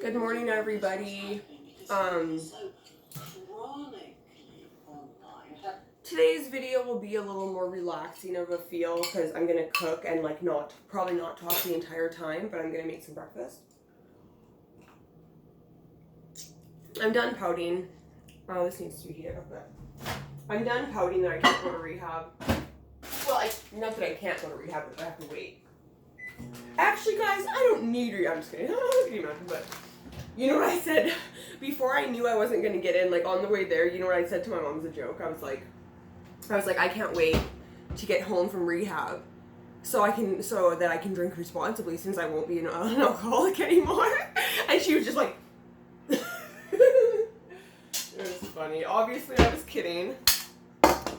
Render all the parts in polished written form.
Good morning, everybody. Today's video will be a little more relaxing of a feel because I'm gonna cook and probably not talk the entire time, but I'm gonna make some breakfast. I'm done pouting. Oh, this needs to be heated up a bit. I'm done pouting that I can't go to rehab. Well, not that I can't go to rehab, but I have to wait. Actually, guys, I don't need rehab. I'm just kidding. Can you imagine? But you know what I said before I knew I wasn't gonna get in? Like on the way there, you know what I said to my mom as a joke? I was like, I can't wait to get home from rehab, so that I can drink responsibly since I won't be an alcoholic anymore. And she was just like, it was funny. Obviously, I was kidding.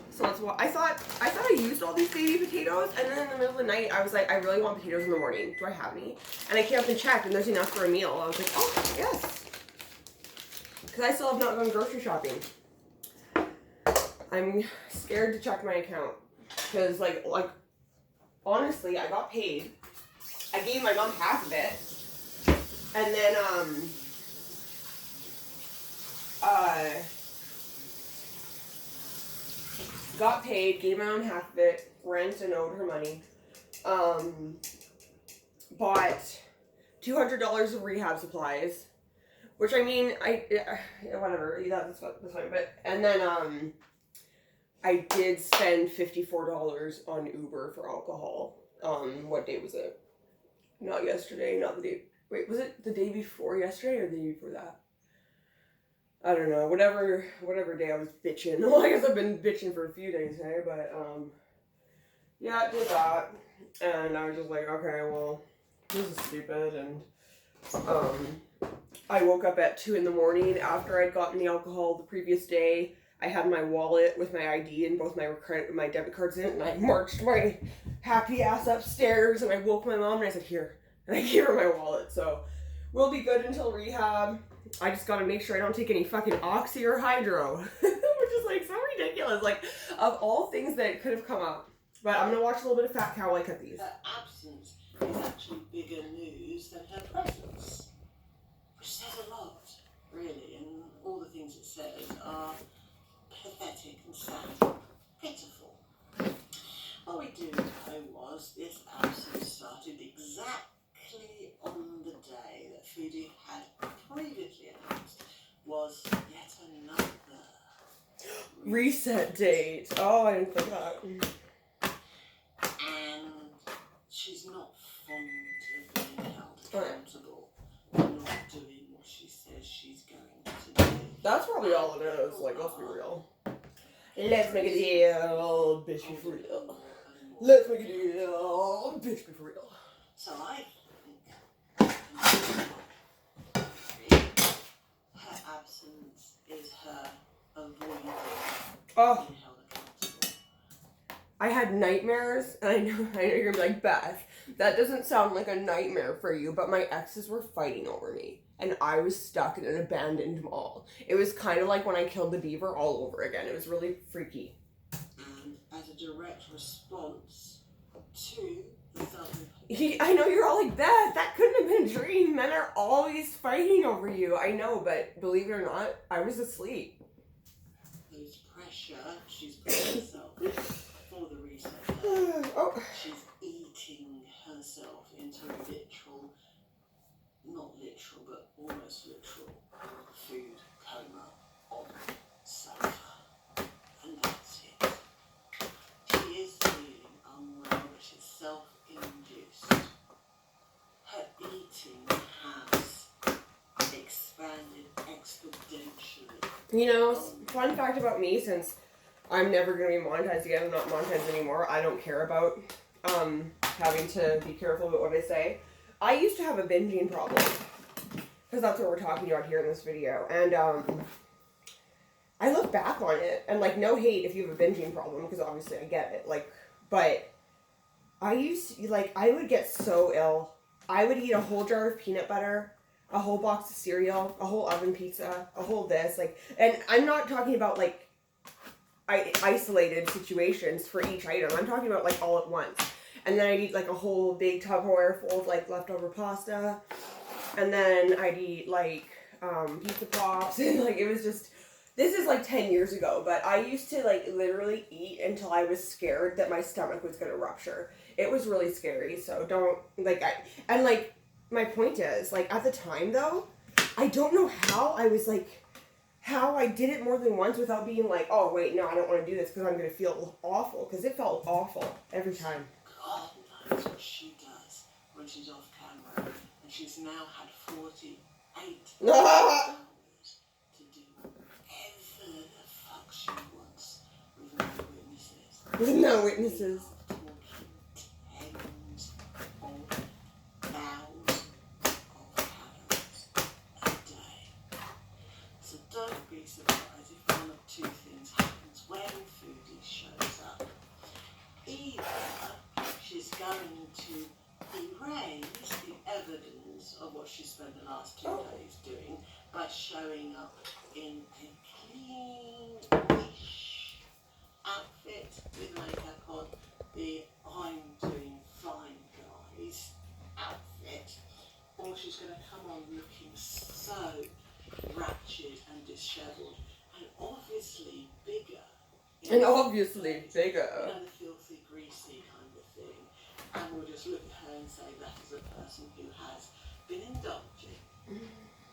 So that's why I thought I used all these baby potatoes, and then in the middle of the night, I was like, I really want potatoes in the morning. Do I have any? And I came up and checked, and there's enough for a meal. I was like, oh yes, because I still have not gone grocery shopping. I'm scared to check my account because like honestly, I got paid. I gave my mom half of it, and then got paid, gave my mom half of it, rent and owed her money. Bought $200 of rehab supplies, which I mean, whatever, that's fine. But and then I did spend $54 on Uber for alcohol. What day was it? Not yesterday, not the day. Wait, was it the day before yesterday or the day before that? I don't know. Whatever day I was bitching. Well, I guess I've been bitching for a few days, hey? But yeah, I did that, and I was just like, okay, well, this is stupid. And I woke up at 2 a.m. after I'd gotten the alcohol the previous day. I had my wallet with my ID and both my debit cards in it, and I marched my happy ass upstairs, and I woke my mom, and I said, here, and I gave her my wallet. So we'll be good until rehab. I just gotta make sure I don't take any fucking Oxy or Hydro, which is like so ridiculous. Like, of all things that could have come up. But I'm gonna watch a little bit of Fat Cow while I cut these. Her absence is actually bigger news than her presence, which says a lot, really, and all the things it says are pathetic and sad, pitiful. What we do know was this absence started exactly on the day that Foodie had previously announced was yet another reset date. Oh, I didn't think that. And she's not fond of being held accountable for not doing what she says she's going to do. That's probably all it is. Like, let's be real. Let's make a deal, bitch, be for real. Let's make a deal, bitch, be for real. So I think her absence is her avoiding being held accountable. I had nightmares, and I know you're gonna be like, Beth, that doesn't sound like a nightmare for you, but my exes were fighting over me, and I was stuck in an abandoned mall. It was kind of like when I killed the beaver all over again. It was really freaky. And as a direct response to the self-imposed... I know you're all like, Beth, that couldn't have been a dream. Men are always fighting over you. I know, but believe it or not, I was asleep. There's pressure she's put herself for the reason. Oh. She's eating herself into a literal, not literal, but almost literal food coma on the sofa. And that's it. She is feeling unwell, but she's self-induced. Her eating has expanded exponentially. You know, fun fact about me, since I'm never going to be monetized again, I'm not monetized anymore, I don't care about having to be careful about what I say. I used to have a binging problem, because that's what we're talking about here in this video, and I look back on it, and like, no hate if you have a binging problem, because obviously I get it, like, but I would get so ill. I would eat a whole jar of peanut butter, a whole box of cereal, a whole oven pizza, a whole this, like, and I'm not talking about like isolated situations for each item. I'm talking about like all at once. And then I'd eat like a whole big Tupperware full of like leftover pasta. and then I'd eat like pizza pops, and like it was just. This is like 10 years ago, but I used to like literally eat until I was scared that my stomach was gonna rupture. It was really scary, so don't like and like my point is like at the time though, I don't know how I did it more than once without being like, oh wait, no, I don't want to do this because I'm gonna feel awful, because it felt awful every time. God knows what she does when she's off camera, and she's now had 48 hours to do whatever the fuck she wants with no witnesses. With no witnesses. Talking tens of thousands of calories a day. So don't be surprised if one of two things happens when Foodie shows up. Either she's going to erase the evidence of what she spent the last 2 days doing by showing up in a clean-ish outfit with makeup on, the I'm doing fine guys outfit, or she's going to come on looking so ratchet and dishevelled and obviously bigger. You know, the filthy, greasy kind of thing. And we'll just look at her and say that is a person who has been indulging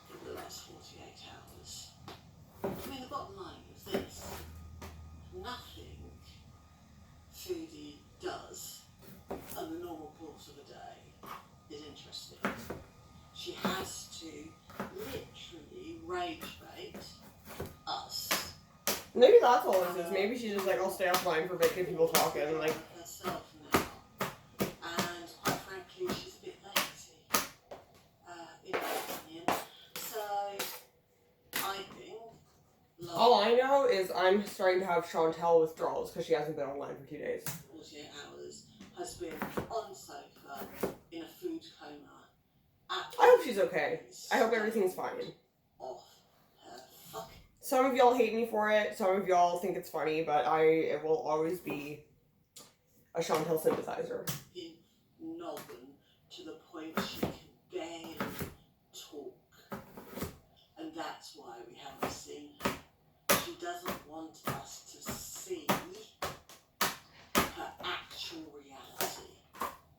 for the last 48 hours. I mean, the bottom line is this. Nothing Foodie does on the normal course of a day is interesting. She has to literally rage bait us. Maybe that's all this is. Maybe she's just like, I'll stay offline for making people talking and like. Herself now, and quite frankly, she's a bit lazy, in my opinion. So I think. All I know is I'm starting to have Chantel withdrawals because she hasn't been online for 2 days. 48 hours has been on sofa in a food coma. I hope she's okay. I hope everything's fine. Off her fucking. Some of y'all hate me for it. Some of y'all think it's funny, but it will always be a Chantel sympathizer. Noggin to the point she can barely talk. And that's why we haven't seen her. She doesn't want us to see her actual reality,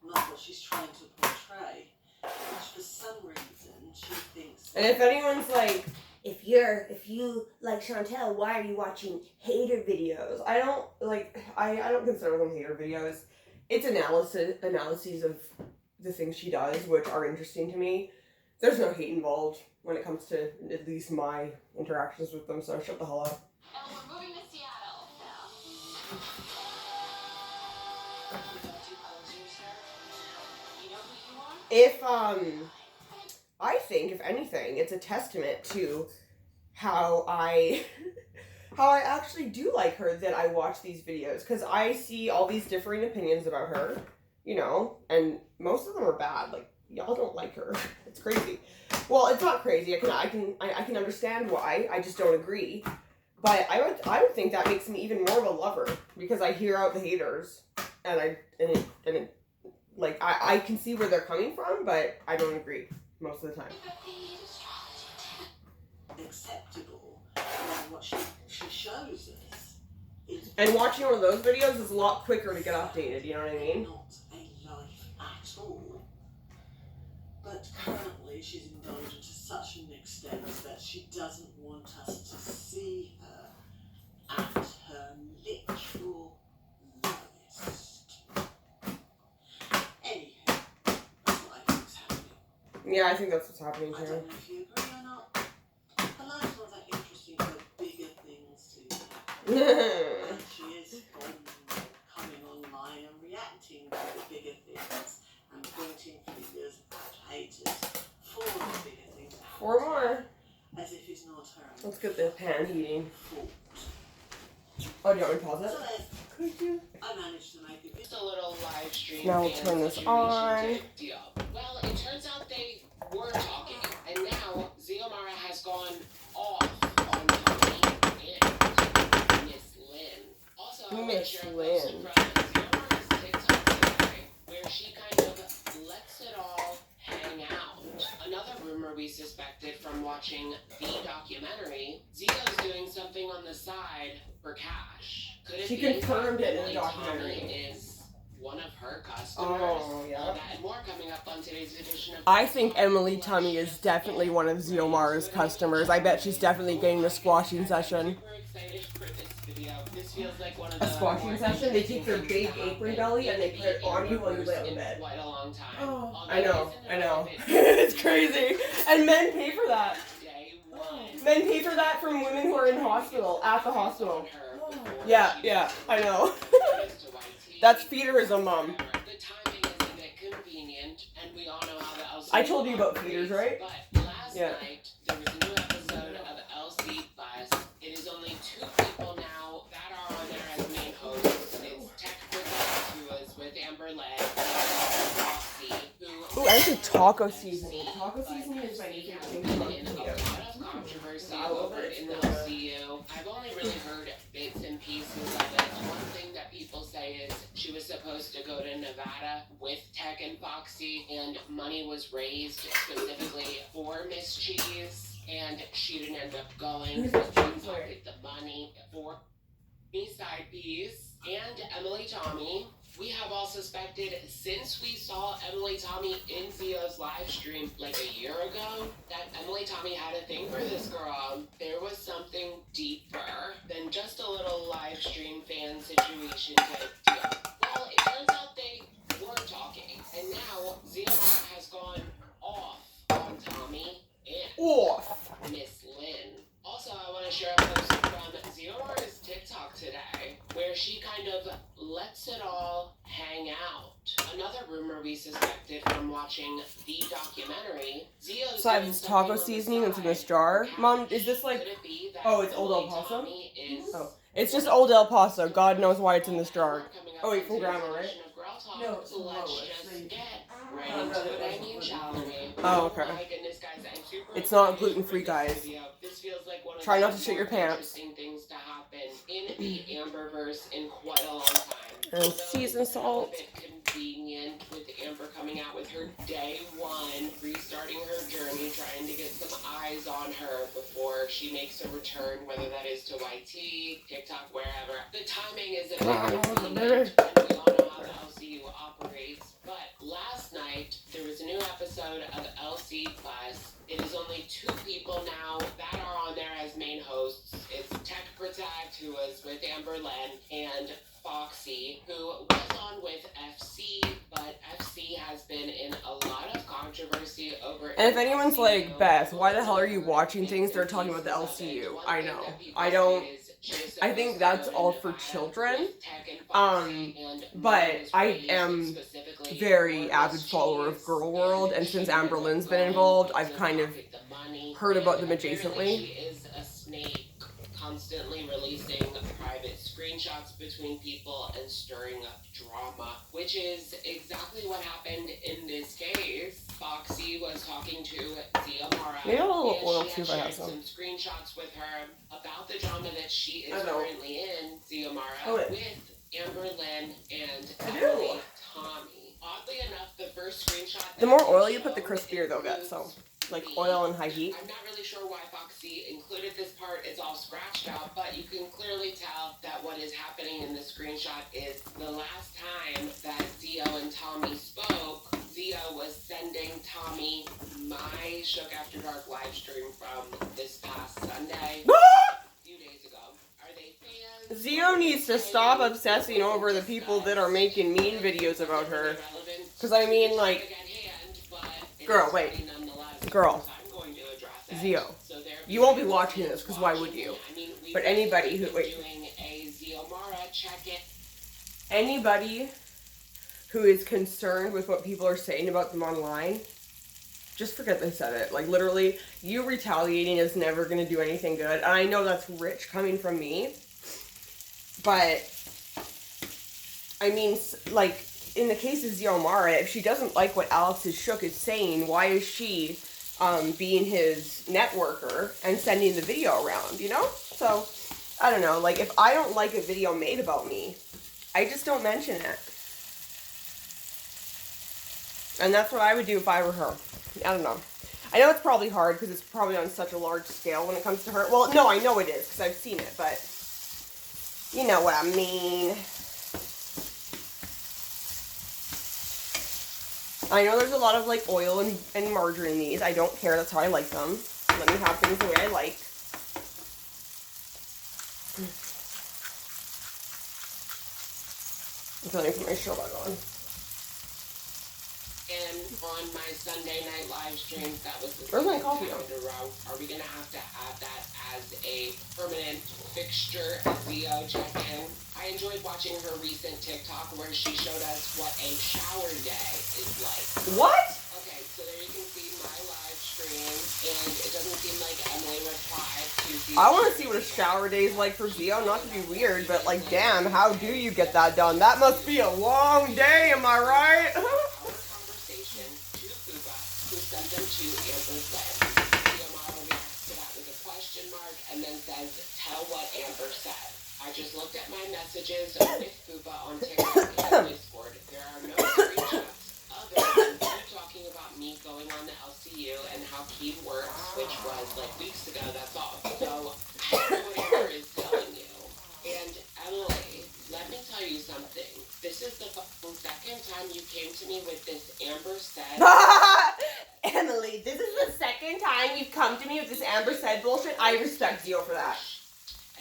not what she's trying to portray, which for some reason she thinks. And if anyone's like, if you like Chantel, why are you watching hater videos? I don't consider them hater videos. It's analyses of the things she does, which are interesting to me. There's no hate involved when it comes to at least my interactions with them, so shut the hell up. And we're moving to Seattle. You know who you are? I think, if anything, it's a testament to how I actually do like her that I watch these videos, because I see all these differing opinions about her, you know, and most of them are bad. Like, y'all don't like her. It's crazy. Well, it's not crazy. I can understand why. I just don't agree. But I would think that makes me even more of a lover, because I hear out the haters, and I can see where they're coming from, but I don't agree most of the time. Acceptable when what she shows us is. And watching one of those videos is a lot quicker to get updated. You know what I mean? Not a life at all. But currently, she's indulged to such an extent that she doesn't want us to see her at her literal lowest. Anyhow, that's what I think's happening. Yeah, I think that's what's happening I here. don't know if you agree or not. Her life's not that interesting, but bigger things to happen. And she is coming online and reacting to the bigger things and pointing fingers at haters for the bigger things. 4 more. As if it's not her. Let's get the pan heating. Fault. Oh, do you want me to pause So it? there's, Could you? I managed to make a Just a little live stream. Now we'll and turn this situation on. type deal. Well, it turns out they were talking, and now Xiomara has gone off on Tony and Miss Lynn. Also, I want to Miss share a Lynn. post from Xiomara's TikTok today, where she kind of lets it all hang out. Another rumor rumor we suspected from watching the documentary, Zio's doing something on the side for cash. Could it She be confirmed that it in the Emily Tommy documentary. is one of her customers? Oh, yeah. All that and more coming up on today's edition of I think Emily Tummy is definitely one of Xiomara's customers. I bet she's definitely getting the squashing session. Super excited for this video. This feels like one of A the squashing more session? They take their interesting big things to apron happen belly and they in put it on you while you lay on the in bed. quite a long time. Oh, Although I know, it isn't I know. a bit It's crazy. And men pay for that. day one. Men pay for that from women who are in hospital, at the hospital. On her before Yeah, she yeah, I know. goes to YT. That's feederism, Mom. The timing is a bit convenient, and we all know how the LC I told you about operates, feeders, right? But last Yeah. night, there was a new episode of LC Bus. It is only 2 people now that are on there as main hosts. It's Tech Protect, who was with Amber Led, and Roxy, who... Ooh, I think taco seasoning. Taco seasoning is my favorite thing to in a cook. lot of controversy I love over it. in the LCU. I've only really heard bits and pieces of it. One thing that people say is she was supposed to go to Nevada with Tech and Foxy, and money was raised specifically for Miss Cheese, and she didn't end up going. Who's But Miss she Cheese? pocket the money for B-side piece and Emily Tommy. We have all suspected since we saw Emily Tommy in Zio's live stream like a year ago that Emily Tommy had a thing for this girl. There was something deeper than just a little live stream fan situation type deal. Well, it turns out they were talking, and now Ziomara has gone off on Tommy and Off. Miss Lynn. Also, I want to share a post from Ziomara's TikTok today, where she kind of lets it all hang out. Another rumor we suspected from watching the documentary, Zio's So I have doing this something taco on the seasoning that's in side this jar. for Mom, cash. is this like... Could it be that Oh, it's Old El Emily Paso? Tommy is Oh. It's just Old El Paso. God knows why it's in this jar. Coming up Oh, wait, on full today's grammar, right? edition of Girl Talk. No, it's Let's lower. just get Oh, right no, into no, it, no, I mean, no, shall we? Oh, okay. My goodness, guys, I'm super It's not excited gluten-free, for this guys. video. This feels like one of Try the not to shit your more pants. interesting things to happen in the Amberverse in quite a long time. And Although seasoned it's a salt. bit convenient with Amber coming out with her day one, restarting her journey, trying to get some eyes on her before she makes a return, whether that is to YT, TikTok, wherever. The timing is a bit convenient, and we all know how the LCU operates. But last night, there was a new episode of LC Bus. It is only 2 people now that are on there as main hosts. It's Tech Protect, who was with Amber Len, and Foxy, who was on with FC, but FC has been in a lot of controversy over. And if anyone's like, LCU. Beth, why the hell are you watching things that are talking about the LCU? I know. I don't. I think that's all for children. But I am very avid follower of Girl World, and since Amber Lynn's been involved, I've kind of heard about them adjacently. She is a snake, constantly releasing private screenshots between people and stirring up drama, which is exactly what happened in this case. Foxy was talking to Ziomara, Maybe a little and oil she too had if I have shared some. some screenshots with her about the drama that she is I know. currently in, Ziomara, Oh, wait. with Amber Lynn and I do. Emily Tommy. Oddly enough, the first screenshot The that more they oil you put, the showed crispier they'll get, so. includes Like the- oil and high heat. I'm not really sure why Foxy included this part. It's all scratched out, but you can clearly tell that what is happening in the screenshot is the last time that Zio and Tommy spoke, Zio was sending Tommy my Shook After Dark live stream from this past Sunday, a few days ago. Are they fans? Zio needs to stop obsessing over the people that are making mean videos about her. 'Cause I mean, like, girl, wait. Girl. Zio. You won't be watching this, 'cause why would you? But anybody who- wait. Doing a Ziomara check-in. Anybody who is concerned with what people are saying about them online, just forget they said it. Like, literally, you retaliating is never going to do anything good. And I know that's rich coming from me. But, I mean, like, in the case of Ziomara, if she doesn't like what Alex's Shook is saying, why is she being his networker and sending the video around, you know? So, I don't know. Like, if I don't like a video made about me, I just don't mention it. And that's what I would do if I were her. I don't know. I know it's probably hard because it's probably on such a large scale when it comes to her. Well, no, I know it is because I've seen it, but you know what I mean. I know there's a lot of like oil and margarine in these. I don't care. That's how I like them. Let me have things the way I like. So let me put my shirt back on. And on my Sunday night live streams, that was the Where's my second coffee time in a row. Are we gonna have to add that as a permanent fixture at Zio check-in? I enjoyed watching her recent TikTok where she showed us what a shower day is like. What? Okay, so there you can see my live stream, and it doesn't seem like Emily replied to the. I want to see what a shower day is like for Zio. Not to be weird, but like, damn, how do you get that done? That must be a long day, am I right? Our conversation to Fuba, who sent them to Amber's Lens. Xiomara reacts to that with a question mark and then says, tell what Amber said. I just looked at my messages with Fuba on TikTok and Discord. There are no screenshots other than you talking about me going on the LCU and how Keen works, which was like weeks ago, that's all. So I don't know what Amber is telling you. And Emily, let me tell you something. This is the second time you came to me with this Amber said. Emily, this is the second time you've come to me with this Amber said bullshit. I respect Zio for that.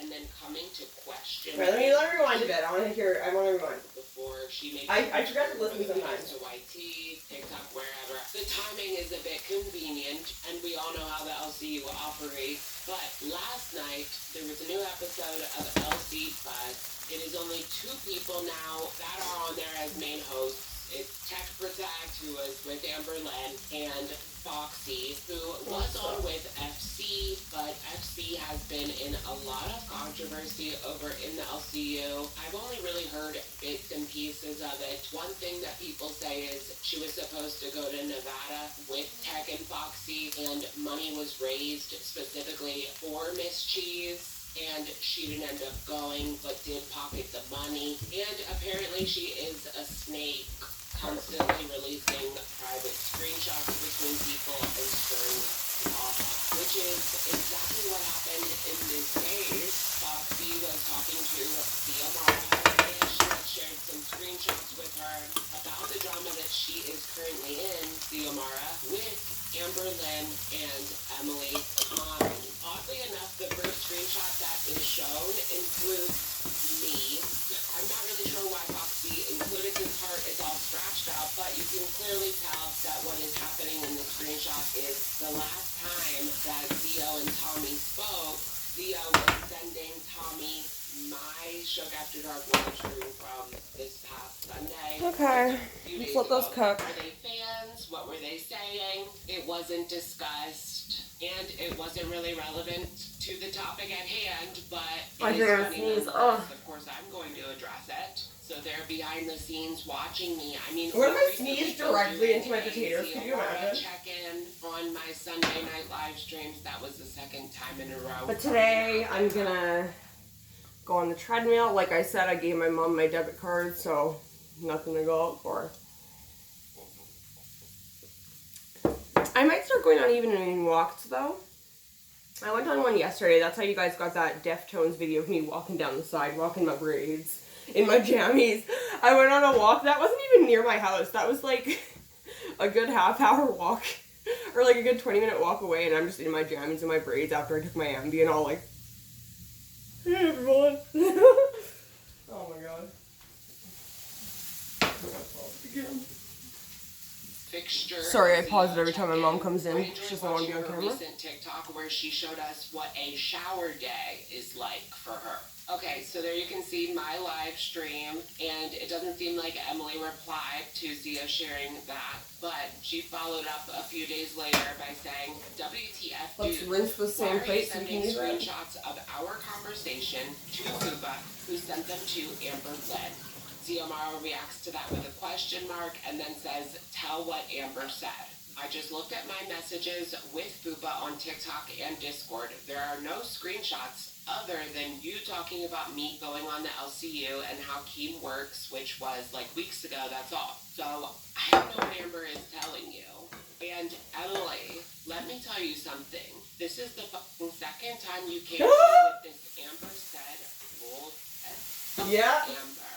And then coming to question. Right, let me rewind a bit. I want to rewind. Before she makes. I forgot to listen sometimes. To YT, TikTok, wherever. The timing is a bit convenient, and we all know how the LCU operates. But last night there was a new episode of LC Plus. It is only 2 people now that are on there as main hosts. It's Tech Protect, who was with Amber Len, and Foxy, who was on with FC, but FC has been in a lot of controversy over in the LCU. I've only really heard bits and pieces of it. One thing that people say is she was supposed to go to Nevada with Tech and Foxy, and money was raised specifically for Miss Cheese. And she didn't end up going, but did pocket the money. And apparently she is a snake, constantly releasing private screenshots between people and stirring drama, which is exactly what happened in this case. Foxy was talking to Xiomara, and she had shared some screenshots with her about the drama that she is currently in, Xiomara, with Amber Lynn and Emily Conn. Oddly enough, the first screenshot that is shown includes me. I'm not really sure why Foxy included this part. It's all scratched out, but you can clearly tell that what is happening in the screenshot is the last time that Zio and Tommy spoke, Zio was sending Tommy my Shook After Dark live stream from this past Sunday. Okay, let's let those cook. Are they fans? What were they saying? It wasn't discussed, and it wasn't really relevant to the topic at hand, but I it is hear funny sneeze. nonetheless. Of course, I'm going to address it. So they're behind the scenes watching me. I mean, what if I recently sneeze was directly doing into my a potatoes? Could you Xiomara imagine? check-in on my Sunday night live streams. That was the second time in a row. But today I'm gonna go on the treadmill. Like I said, I gave my mom my debit card, so nothing to go out for. I might start going on evening walks though. I went on one yesterday. That's how you guys got that Deftones video of me walking down the sidewalk in my braids, in my jammies. I went on a walk. That wasn't even near my house. That was like a good half-hour walk. Or like a good 20-minute walk away, and I'm just in my jammies and my braids after I took my Ambien, all like, hey everyone. Oh my god. Fixture. Sorry, I pause it every time my mom comes in. She doesn't want to be on Her camera. recent TikTok where she showed us what a shower day is like for her. Okay, so there you can see my live stream, and it doesn't seem like Emily replied to Zia sharing that, but she followed up a few days later by saying, WTF, Let's dude, rinse the same why are you plate so we sending can use that? screenshots of our conversation to Fuba, who sent them to Amber Lynn? Xiomara reacts to that with a question mark and then says, tell what Amber said. I just looked at my messages with Fuba on TikTok and Discord. There are no screenshots other than you talking about me going on the LCU and how Keen works, which was like weeks ago, that's all. So I don't know what Amber is telling you. And Emily, let me tell you something. This is the fucking second time you came to me with this Amber said bullshit. Yeah. Amber.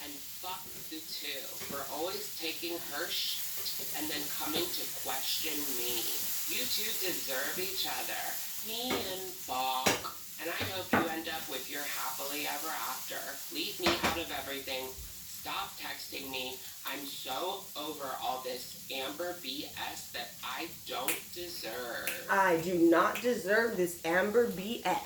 And fuck you too for always taking her shit and then coming to question me. You two deserve each other. Me and Bog. And I hope you end up with your happily ever after. Leave me out of everything. Stop texting me. I'm so over all this Amber BS that I don't deserve. I do not deserve this Amber BS.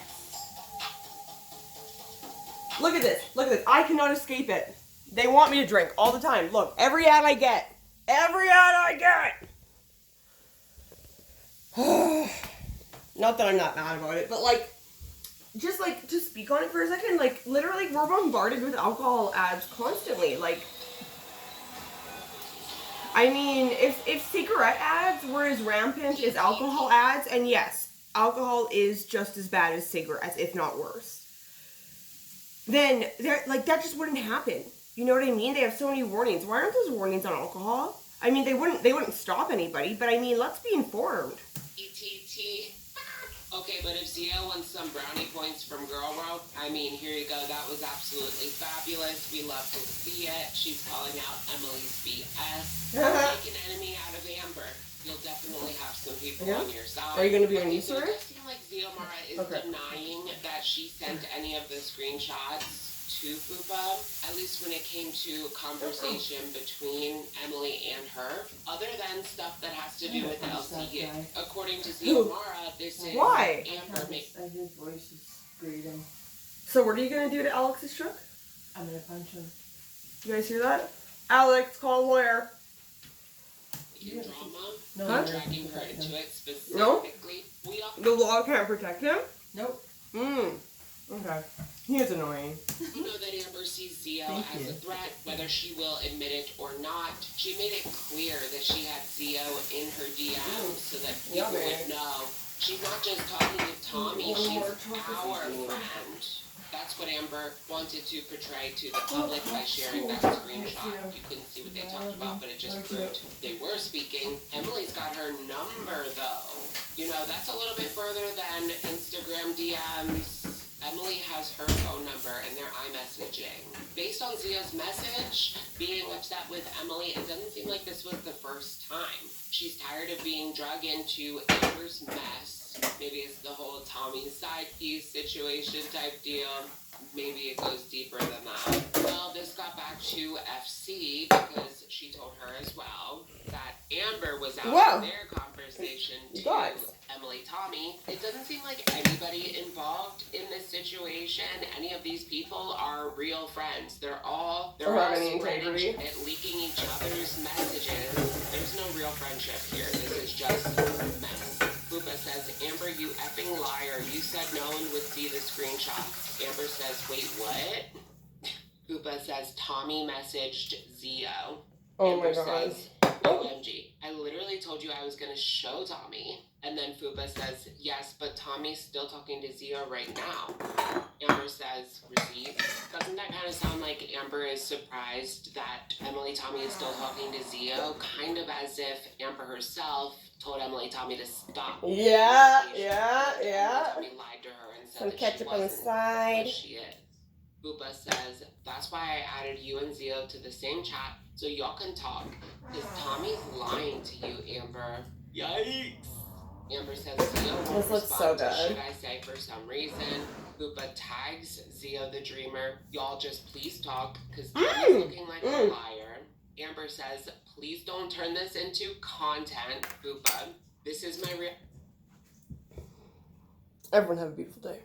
Look at this. Look at this. I cannot escape it. They want me to drink all the time. Look, every ad I get. Every ad I get. Not that I'm not mad about it, but just to speak on it for a second, literally we're bombarded with alcohol ads constantly. I mean, if cigarette ads were as rampant as alcohol ads, and yes, alcohol is just as bad as cigarettes, if not worse, then that just wouldn't happen. You know what I mean? They have so many warnings. Why aren't those warnings on alcohol? I mean, they wouldn't stop anybody, but I mean, let's be informed. ETT. Okay, but if Zia wants some brownie points from Girl World, I mean, here you go. That was absolutely fabulous. We love to see it. She's calling out Emily's BS. Make an enemy out of Amber. You'll definitely have some people on your side. Are you going to be on So Easter? it does seem like Xiomara is denying that she sent any of the screenshots to Fupa, at least when it came to conversation between Emily and her, other than stuff that has to do with LCU. According to Xiomara, this is Why? Amber His voice is breathing. So what are you going to do to Alex's truck? I'm gonna punch him. You guys hear that? Alex, call a lawyer. making drama, No, dragging her into it specifically. No? We all The law can't protect him? Nope. Okay. He is annoying. You know that Amber sees Zio Thank as you. a threat, whether she will admit it or not. She made it clear that she had Zio in her DMs so that people would know. She's not just talking to Tommy, she's our friend. That's what Amber wanted to portray to the public by sharing that screenshot. You couldn't see what they talked about, but it just proved they were speaking. Emily's got her number, though. You know, that's a little bit further than Instagram DMs. Emily has her phone number and they're iMessaging. Based on Zia's message, being upset with Emily, it doesn't seem like this was the first time. She's tired of being drug into Amber's mess. Maybe it's the whole Tommy side piece situation type deal. Maybe it goes deeper than that. Well, this got back to FC because she told her as well that Amber was out in their conversation to Emily Tommy. It doesn't seem like anybody involved in this situation, any of these people are real friends. They're all spreading and leaking each other's messages. There's no real friendship here. This is just mess. Fupa says, Amber, you effing liar. You said no one would see the screenshot. Amber says, wait, what? Fupa says, Tommy messaged Zio. Oh Amber my god. says, OMG. I literally told you I was going to show Tommy. And then Fupa says, yes, but Tommy's still talking to Zio right now. Amber says, receipt. Doesn't that kind of sound like Amber is surprised that Emily Tommy is still talking to Zio? Kind of as if Amber herself told Emily Tommy to stop. Yeah. Tommy lied to her and said Some that ketchup she on the wasn't side. what she is. Fupa says, that's why I added you and Zio to the same chat so y'all can talk. Because Tommy's lying to you, Amber. Yikes. Amber says Zio won't This looks so respond to good. should I say for some reason. Fupa tags Zio the dreamer. Y'all just please talk because Tommy's looking like a liar. Amber says, please don't turn this into content, Fupa. This is my Everyone have a beautiful day.